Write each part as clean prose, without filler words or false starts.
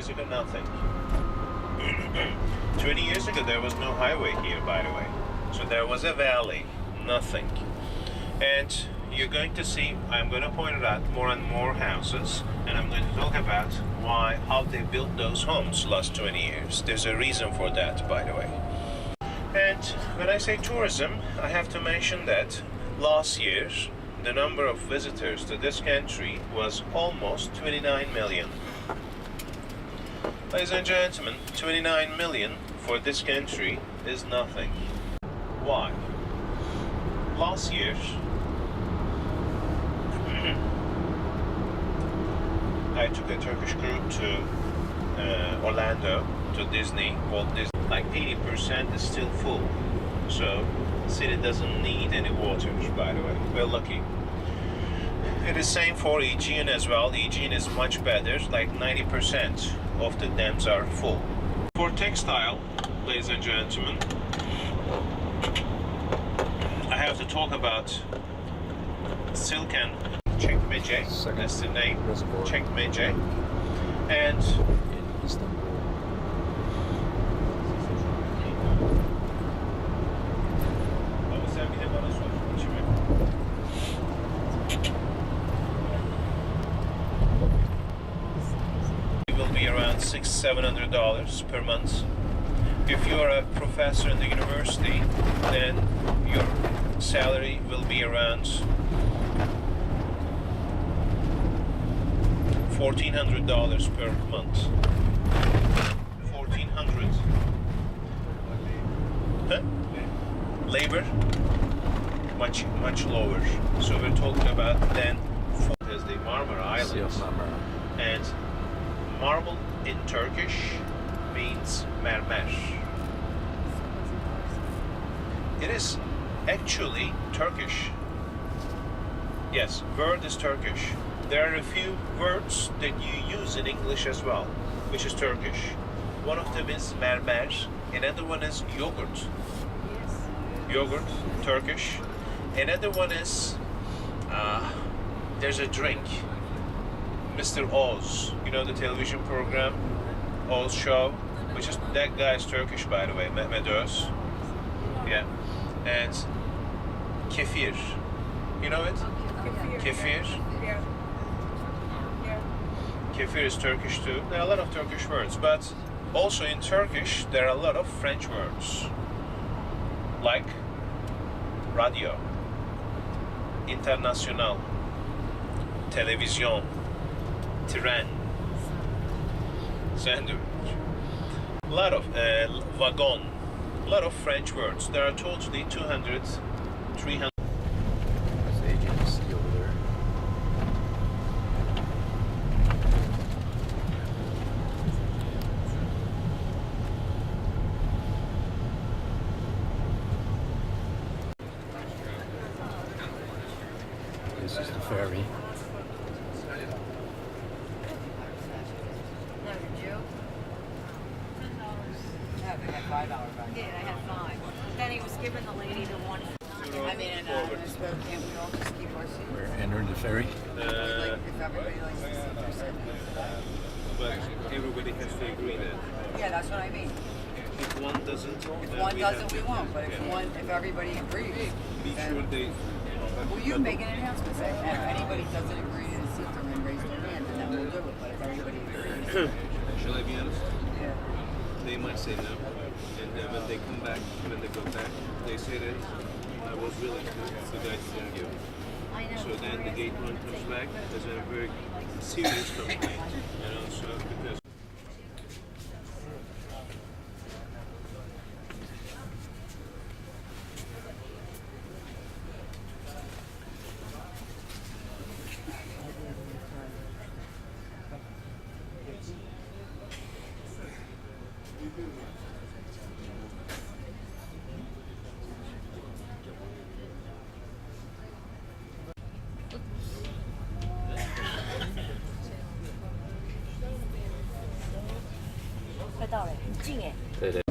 years ago, nothing. 20 years ago, there was no highway here, by the way. So there was a valley, nothing. And you're going to see, I'm going to point out more and more houses, and I'm going to talk about how they built those homes last 20 years. There's a reason for that, by the way. And when I say tourism, I have to mention that last year, the number of visitors to this country was almost 29 million. Ladies and gentlemen, 29 million for this country is nothing. Why? Last year, I took a Turkish group to Orlando, to Disney, Walt Disney. Like 80% is still full. So, the city doesn't need any water, by the way. We're lucky. It is same for Aegean as well. The Aegean is much better, like 90% of the dams are full. For textile, ladies and gentlemen, I have to talk about silken çekmece, that's the name, çekmece, and around $600-700 per month. If you are a professor in the university, then your salary will be around $1,400 per month. 1,400. Huh? Labor much lower. So we're talking about then as the Marmara Islands, and marble in Turkish means mermer. It is actually Turkish. Yes, word is Turkish. There are a few words that you use in English as well, which is Turkish. One of them is mermer, another one is yogurt. Yogurt, Turkish. Another one is, there's a drink. Mr. Oz, you know the television program, Oz show, which is, that guy is Turkish, by the way, Mehmet Oz. Yeah. And kefir. You know it? Kefir. Yeah. Kefir is Turkish too. There are a lot of Turkish words, but also in Turkish there are a lot of French words, like radio, international, televizyon, tren, sandwich, a lot of wagon, a lot of French words. There are totally 200, 300. This is the ferry. Yeah, I had $5. Then he was giving the lady the one. I mean, and can't we all just keep our seats? We're entering the ferry. Like, if everybody likes to sit their seat. But everybody has to agree that. Yeah, that's what I mean. If one doesn't, If one doesn't, we won't. But if everybody agrees, be sure they. Well, you make an announcement saying if anybody doesn't agree to the seat, they're going to raise their hand, and then we'll do it. But if everybody agrees, Shall I be honest? yeah. They might say no, and then when they come back, when they go back, they say that I was willing to. The guy didn't give. So then the gate man comes back as a very serious complaint, and also because.到了，很近哎。对对。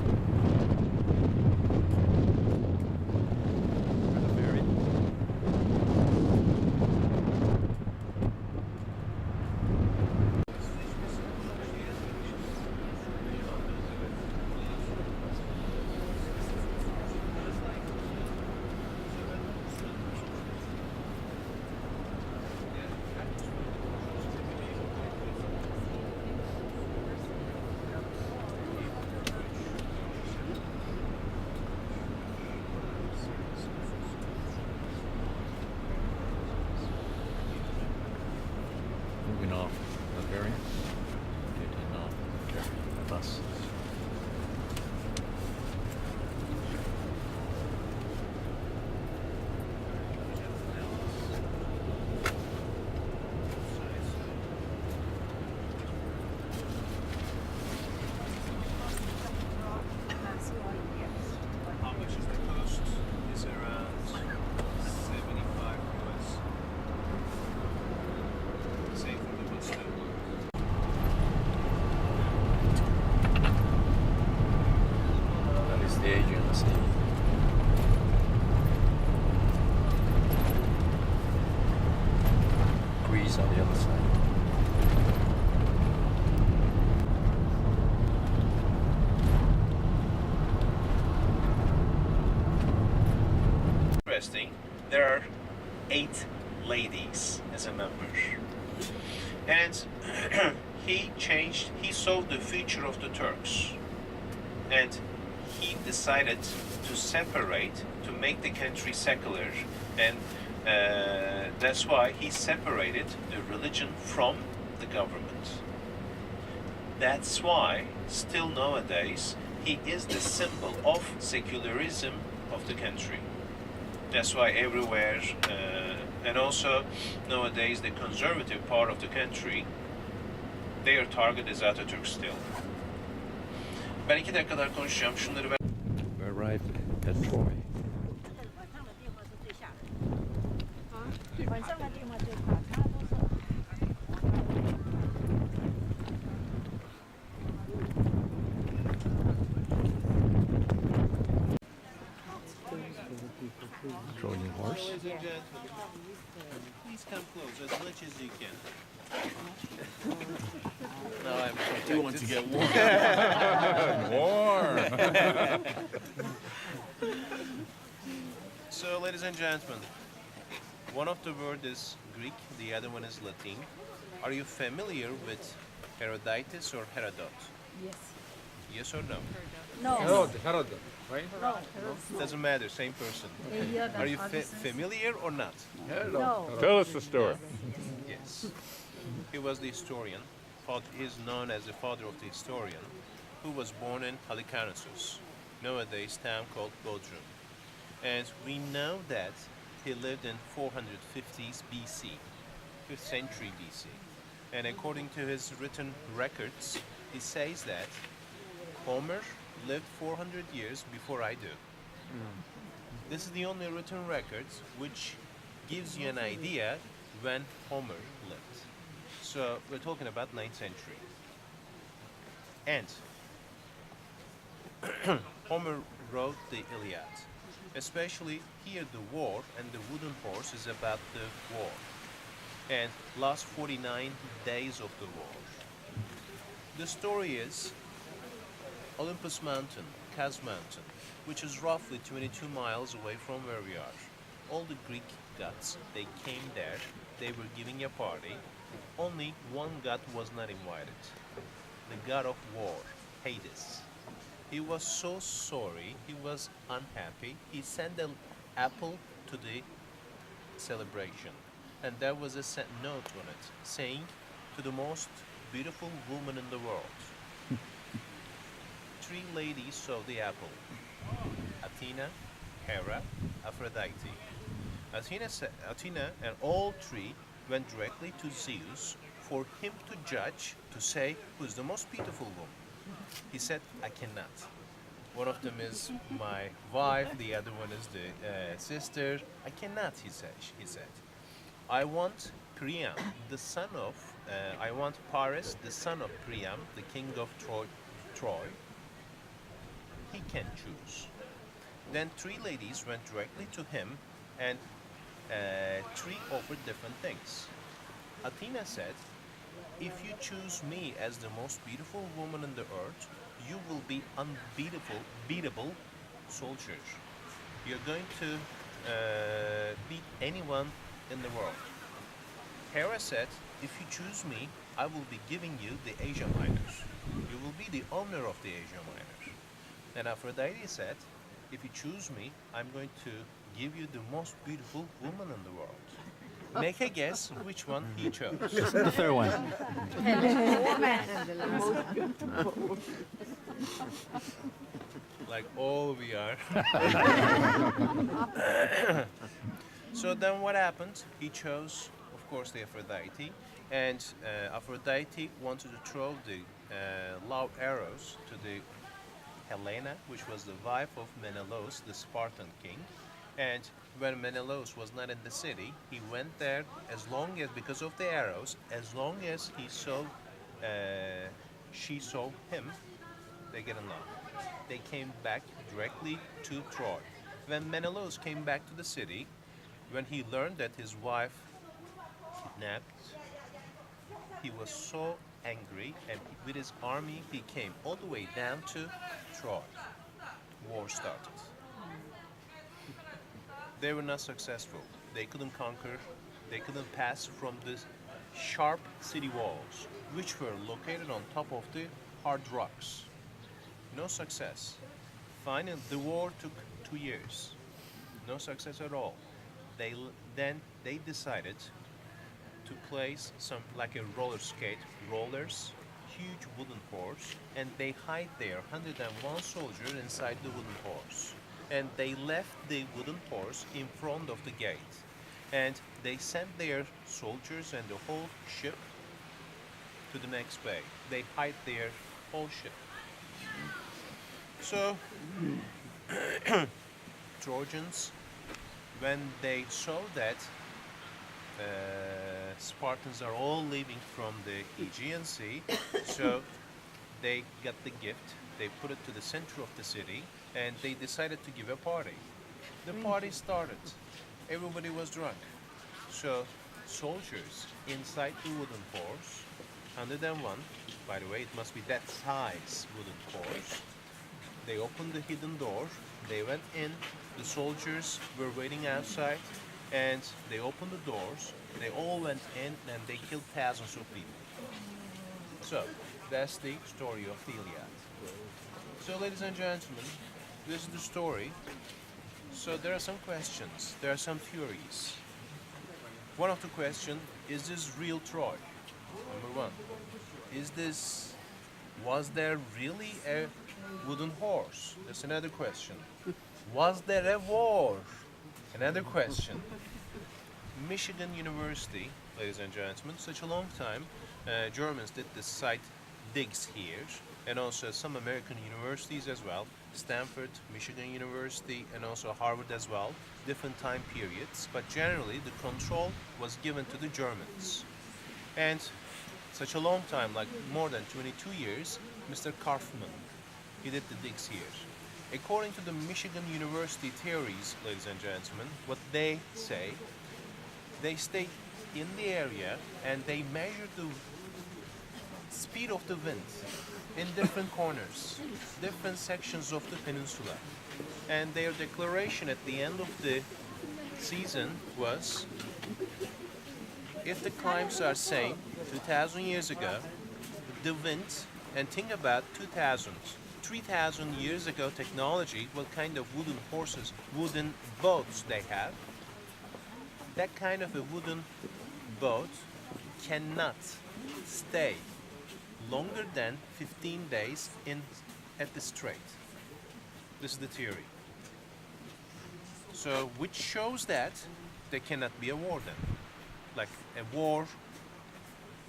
of us. How much is the cost? It's around 75 US. Same for the bus too. That is the Aegean Sea. Greece on the other side. Interesting. There are 8 ladies as a member, and he saw the future of the Turks, and he decided to separate, to make the country secular, and that's why he separated the religion from the government. That's why still nowadays he is the symbol of secularism of the country. That's why everywhere, and also nowadays the conservative part of the country, their target is Atatürk still. Ben 2 dakika kadar konuşacağım. Şunları ben... We arrived at Troy. 晚上的电话就打，他都是。 Trojan horse. Ladies and gentlemen, please come close as much as you can. Now I'm You want to get warm? Warm. So, ladies and gentlemen, one of the word is Greek, the other one is Latin. Are you familiar with Herodotus or Herodot? Yes. Yes or no? No. Herod, right? Doesn't matter, same person. Yeah, Are you familiar or not? No. Tell us the story. Yes. He was the historian, is known as the father of the historian, who was born in Halikarnassus, nowadays town called Bodrum. And we know that he lived in 450s BC, 5th century BC. And according to his written records, he says that Homer lived 400 years before I do. This is the only written records which gives you an idea when Homer lived. So we're talking about 9th century. And Homer wrote the Iliad. Especially here the war and the wooden horse is about the war. And last 49 days of the war. The story is Olympus Mountain, Kaz Mountain, which is roughly 22 miles away from where we are. All the Greek gods, they came there, they were giving a party. Only one god was not invited. The god of war, Hades. He was so sorry, he was unhappy. He sent an apple to the celebration. And there was a note on it saying, to the most beautiful woman in the world. 3 ladies saw the apple. Athena, Hera, Aphrodite. Athena and all 3 went directly to Zeus for him to judge, to say who's the most beautiful woman. He said, I cannot. One of them is my wife, the other one is the sister. I cannot, he said. I want Priam, the son of, I want Paris, the son of Priam, the king of Troy. He can choose. Then 3 ladies went directly to him and 3 offered different things. Athena said, if you choose me as the most beautiful woman on the earth, you will be beatable soldiers. You're going to beat anyone in the world. Hera said, if you choose me, I will be giving you the Asia Minors. You will be the owner of the Asia Minors. And Aphrodite said, if you choose me, I'm going to give you the most beautiful woman in the world. Make a guess which one he chose. The third one. Like all we are. So then what happened? He chose, of course, the Aphrodite, and Aphrodite wanted to throw the love arrows to the Helena, which was the wife of Menelaus, the Spartan king. And when Menelaus was not in the city, he went there as long as, because of the arrows, as long as she saw him, they get in love. They came back directly to Troy. When Menelaus came back to the city, when he learned that his wife kidnapped, he was so angry, and with his army he came all the way down to Troy. War started. They were not successful. They couldn't conquer, they couldn't pass from the sharp city walls, which were located on top of the hard rocks. No success. Finally, the war took 2 years. No success at all. Then they decided to place some, like a roller skate, rollers, huge wooden horse, and they hide their 101 soldiers inside the wooden horse. And they left the wooden horse in front of the gate. And they sent their soldiers and the whole ship to the next bay. They hide their whole ship. So, Trojans, when they saw that Spartans are all leaving from the Aegean Sea, so they got the gift, they put it to the center of the city, and they decided to give a party. The party started. Everybody was drunk. So soldiers inside the wooden horse, 101, by the way, it must be that size wooden horse. They opened the hidden door, they went in, the soldiers were waiting outside, and they opened the doors, they all went in, and they killed thousands of people. So, that's the story of the Iliad. So, ladies and gentlemen, this is the story. So, there are some questions, there are some theories. One of the questions, is this real Troy? Number one, was there really a wooden horse? That's another question. Was there a war? Another question. Michigan University, ladies and gentlemen, such a long time, Germans did the site digs here, and also some American universities as well, Stanford, Michigan University, and also Harvard as well, different time periods, but generally the control was given to the Germans. And such a long time, like more than 22 years, Mr. Kaufman, he did the digs here. According to the Michigan University theories, ladies and gentlemen, what they say, they stay in the area and they measure the speed of the wind in different corners, different sections of the peninsula. And their declaration at the end of the season was, if the climbs are same 2,000 years ago, the wind, and think about 3,000 years ago technology, what kind of wooden horses, wooden boats they have. That kind of a wooden boat cannot stay longer than 15 days at the strait. This is the theory. So, which shows that there cannot be a war then. Like a war,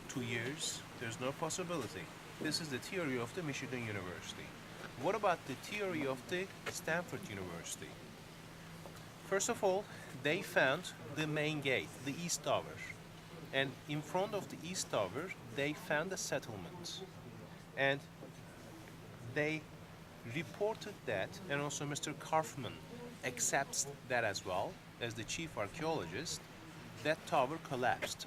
2 years, there's no possibility. This is the theory of the Michigan University. What about the theory of the Stanford University? First of all, they found the main gate, the East Tower. And in front of the East Tower, they found a settlement. And they reported that, and also Mr. Kaufman accepts that as well, as the chief archaeologist, that tower collapsed